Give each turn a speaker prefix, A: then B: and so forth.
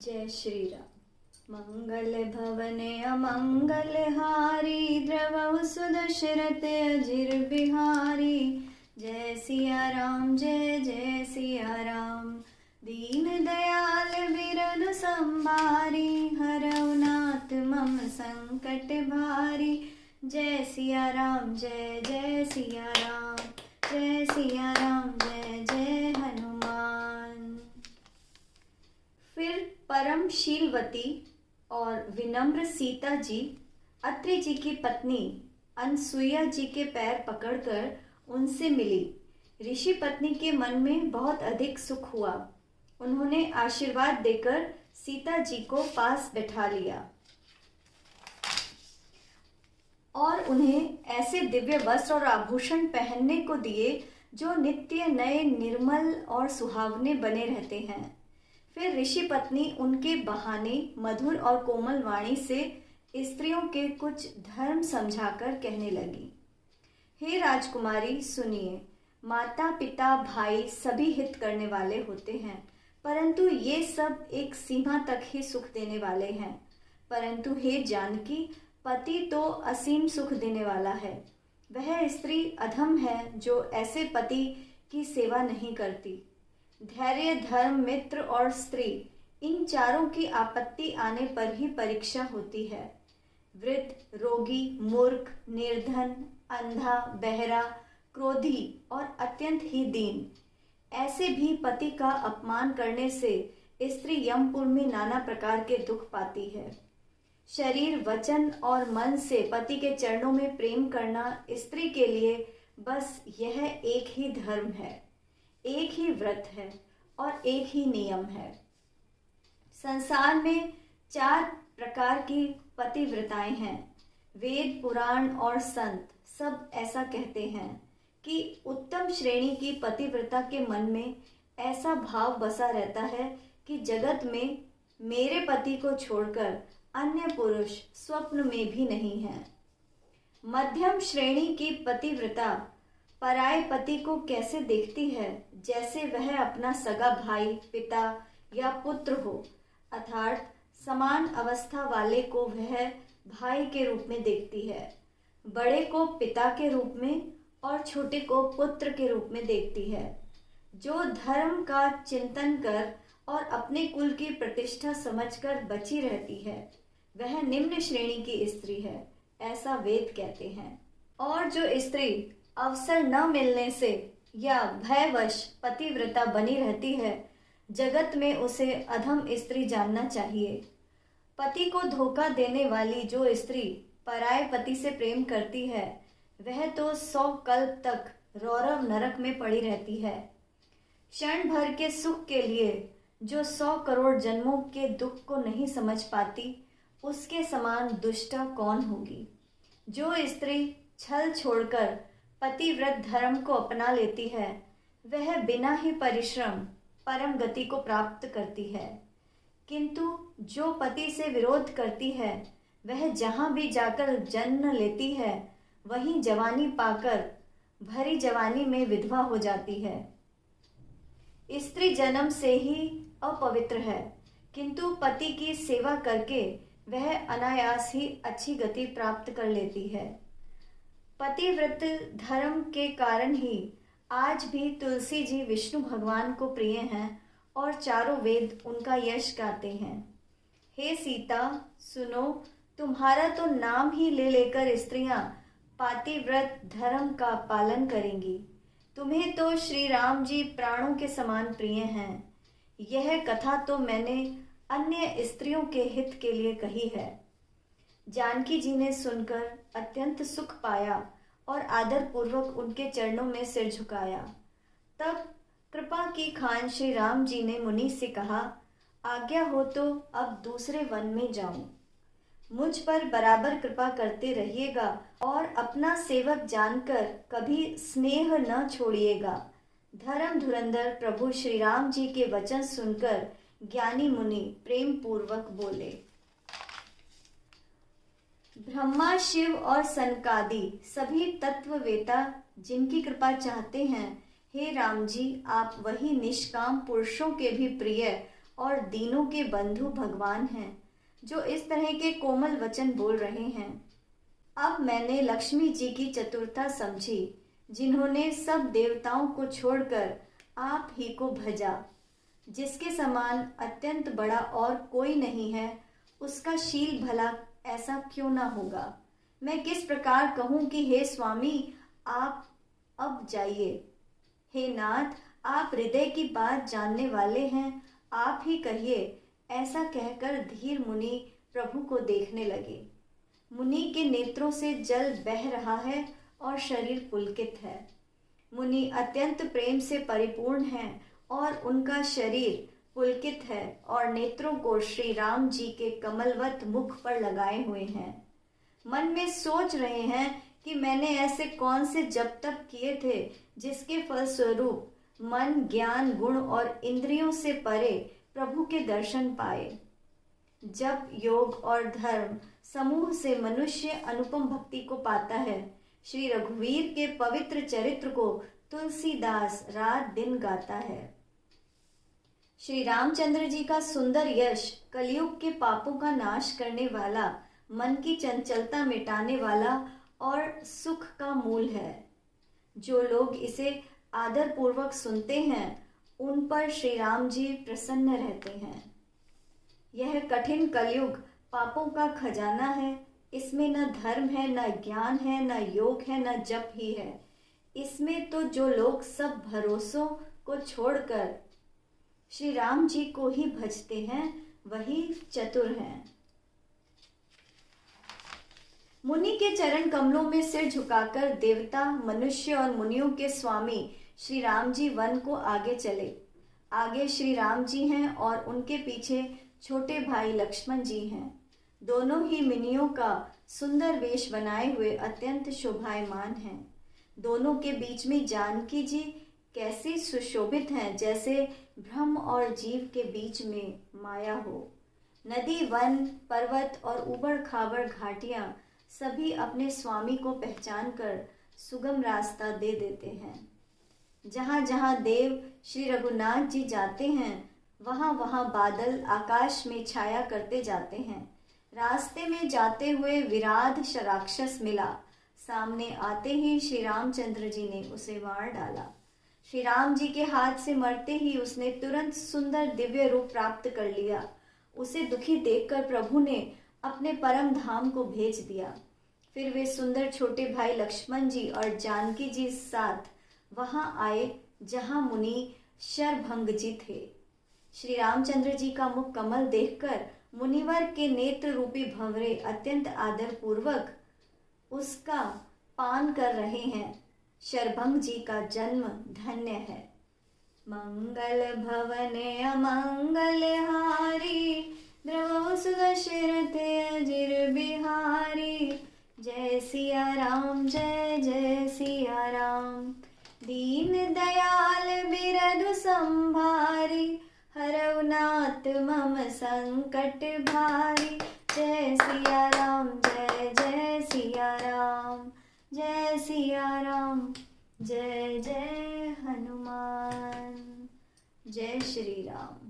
A: जय श्री राम। मंगल भवने अमंगल हारी, द्रवहु सुदशरथ अजिर बिहारी। जय सिया राम जय जय सिया राम। दीन दयाल बिरधु संभारी, हरऊ नाथ मम संकट भारी। जय सिया राम जय जय सिया राम। जय सिया राम जय जय हनुमान। फिर परमशीलवती और विनम्र सीता जी अत्रि जी की पत्नी अनसुईया जी के पैर पकड़कर उनसे मिली। ऋषि पत्नी के मन में बहुत अधिक सुख हुआ। उन्होंने आशीर्वाद देकर सीता जी को पास बैठा लिया और उन्हें ऐसे दिव्य वस्त्र और आभूषण पहनने को दिए जो नित्य नए, निर्मल और सुहावने बने रहते हैं। फिर ऋषि पत्नी उनके बहाने मधुर और कोमल वाणी से स्त्रियों के कुछ धर्म समझाकर कहने लगी। हे राजकुमारी सुनिए, माता पिता भाई सभी हित करने वाले होते हैं, परंतु ये सब एक सीमा तक ही सुख देने वाले हैं। परंतु हे जानकी, पति तो असीम सुख देने वाला है। वह स्त्री अधम है जो ऐसे पति की सेवा नहीं करती। धैर्य, धर्म, मित्र और स्त्री, इन चारों की आपत्ति आने पर ही परीक्षा होती है। वृद्ध, रोगी, मूर्ख, निर्धन, अंधा, बहरा, क्रोधी और अत्यंत ही दीन, ऐसे भी पति का अपमान करने से स्त्री यमपुर में नाना प्रकार के दुख पाती है। शरीर, वचन और मन से पति के चरणों में प्रेम करना स्त्री के लिए बस यह एक ही धर्म है, एक ही व्रत है और एक ही नियम है। संसार में 4 प्रकार की पतिव्रताएं हैं। वेद, पुराण और संत सब ऐसा कहते हैं कि उत्तम श्रेणी की पतिव्रता के मन में ऐसा भाव बसा रहता है कि जगत में मेरे पति को छोड़कर अन्य पुरुष स्वप्न में भी नहीं है। मध्यम श्रेणी की पतिव्रता पराये पति को कैसे देखती है, जैसे वह अपना सगा भाई, पिता या पुत्र हो, अर्थात समान अवस्था वाले को वह भाई के रूप में देखती है, बड़े को पिता के रूप में और छोटे को पुत्र के रूप में देखती है। जो धर्म का चिंतन कर और अपने कुल की प्रतिष्ठा समझकर बची रहती है, वह निम्न श्रेणी की स्त्री है, ऐसा वेद कहते हैं। और जो स्त्री अवसर न मिलने से या भयवश पतिव्रता बनी रहती है, जगत में उसे अधम स्त्री जानना चाहिए। पति को धोखा देने वाली जो स्त्री पराये पति से प्रेम करती है, वह तो 100 कल्प तक रौरव नरक में पड़ी रहती है। क्षण भर के सुख के लिए जो 100 करोड़ जन्मों के दुख को नहीं समझ पाती, उसके समान दुष्टा कौन होगी। जो स्त्री छल छोड़कर पतिव्रत धर्म को अपना लेती है, वह बिना ही परिश्रम परम गति को प्राप्त करती है। किंतु जो पति से विरोध करती है, वह जहाँ भी जाकर जन्म लेती है, वहीं जवानी पाकर भरी जवानी में विधवा हो जाती है। स्त्री जन्म से ही अपवित्र है, किंतु पति की सेवा करके वह अनायास ही अच्छी गति प्राप्त कर लेती है। पतिव्रत धर्म के कारण ही आज भी तुलसी जी विष्णु भगवान को प्रिय हैं और चारों वेद उनका यश गाते हैं। हे सीता सुनो, तुम्हारा तो नाम ही ले लेकर स्त्रियां पतिव्रत धर्म का पालन करेंगी। तुम्हें तो श्री राम जी प्राणों के समान प्रिय हैं। यह कथा तो मैंने अन्य स्त्रियों के हित के लिए कही है। जानकी जी ने सुनकर अत्यंत सुख पाया और आदर पूर्वक उनके चरणों में सिर झुकाया। तब कृपा की खान श्री राम जी ने मुनि से कहा, आज्ञा हो तो अब दूसरे वन में जाऊं। मुझ पर बराबर कृपा करते रहिएगा और अपना सेवक जानकर कभी स्नेह न छोड़िएगा। धर्म धुरंधर प्रभु श्री राम जी के वचन सुनकर ज्ञानी मुनि प्रेम पूर्वक बोले। ब्रह्मा, शिव और सनकादि सभी तत्ववेता जिनकी कृपा चाहते हैं, हे राम जी, आप वही निष्काम पुरुषों के भी प्रिय और दीनों के बंधु भगवान हैं, जो इस तरह के कोमल वचन बोल रहे हैं। अब मैंने लक्ष्मी जी की चतुरता समझी, जिन्होंने सब देवताओं को छोड़कर आप ही को भजा। जिसके समान अत्यंत बड़ा और कोई नहीं है, उसका शील भला ऐसा क्यों ना होगा। मैं किस प्रकार कहूँ कि हे स्वामी, आप अब जाइए। हे नाथ, आप हृदय की बात जानने वाले हैं, आप ही कहिए। ऐसा कहकर धीर मुनि प्रभु को देखने लगे। मुनि के नेत्रों से जल बह रहा है और शरीर पुलकित है। मुनि अत्यंत प्रेम से परिपूर्ण हैं और उनका शरीर पुलकित है और नेत्रों को श्री राम जी के कमलवत मुख पर लगाए हुए हैं। मन में सोच रहे हैं कि मैंने ऐसे कौन से जप तप किए थे जिसके फलस्वरूप मन, ज्ञान, गुण और इंद्रियों से परे प्रभु के दर्शन पाए। जप, योग और धर्म समूह से मनुष्य अनुपम भक्ति को पाता है। श्री रघुवीर के पवित्र चरित्र को तुलसीदास रात दिन गाता है। श्री रामचंद्र जी का सुंदर यश कलयुग के पापों का नाश करने वाला, मन की चंचलता मिटाने वाला और सुख का मूल है। जो लोग इसे आदर पूर्वक सुनते हैं, उन पर श्री राम जी प्रसन्न रहते हैं। यह कठिन कलयुग पापों का खजाना है। इसमें न धर्म है, न ज्ञान है, न योग है, न जप ही है। इसमें तो जो लोग सब भरोसों को छोड़कर श्री राम जी को ही भजते हैं, वही चतुर हैं। मुनि के चरण कमलों में सिर झुकाकर देवता, मनुष्य और मुनियों के स्वामी श्री राम जी वन को आगे चले। आगे श्री राम जी हैं और उनके पीछे छोटे भाई लक्ष्मण जी हैं। दोनों ही मुनियों का सुंदर वेश बनाए हुए अत्यंत शोभायमान हैं। दोनों के बीच में जानकी जी कैसी सुशोभित हैं, जैसे ब्रह्म और जीव के बीच में माया हो। नदी, वन, पर्वत और ऊबड़ खाबड़ घाटियां सभी अपने स्वामी को पहचान कर सुगम रास्ता दे देते हैं। जहाँ जहाँ देव श्री रघुनाथ जी जाते हैं, वहाँ वहाँ बादल आकाश में छाया करते जाते हैं। रास्ते में जाते हुए विराध राक्षस मिला। सामने आते ही श्री रामचंद्र जी ने उसे मार डाला। श्री राम जी के हाथ से मरते ही उसने तुरंत सुंदर दिव्य रूप प्राप्त कर लिया। उसे दुखी देखकर प्रभु ने अपने परम धाम को भेज दिया। फिर वे सुंदर छोटे भाई लक्ष्मण जी और जानकी जी साथ वहां आए जहां मुनि शरभंग जी थे। श्री रामचंद्र जी का मुख कमल देखकर मुनिवर के नेत्र रूपी भंवरे अत्यंत आदर पूर्वक उसका पान कर रहे हैं। शरभंग जी का जन्म धन्य है। मंगल भवने अमंगल हारी, द्रवहु सुदशरथ अजिर बिहारी। जय सिया राम, जय जय सिया राम। दीन दयाल बिरधु संभारी, हरऊ नाथ मम संकट भारी। जय सिया राम, जय जय सिया राम। जय सिया राम, जय जय हनुमान। जय श्री राम।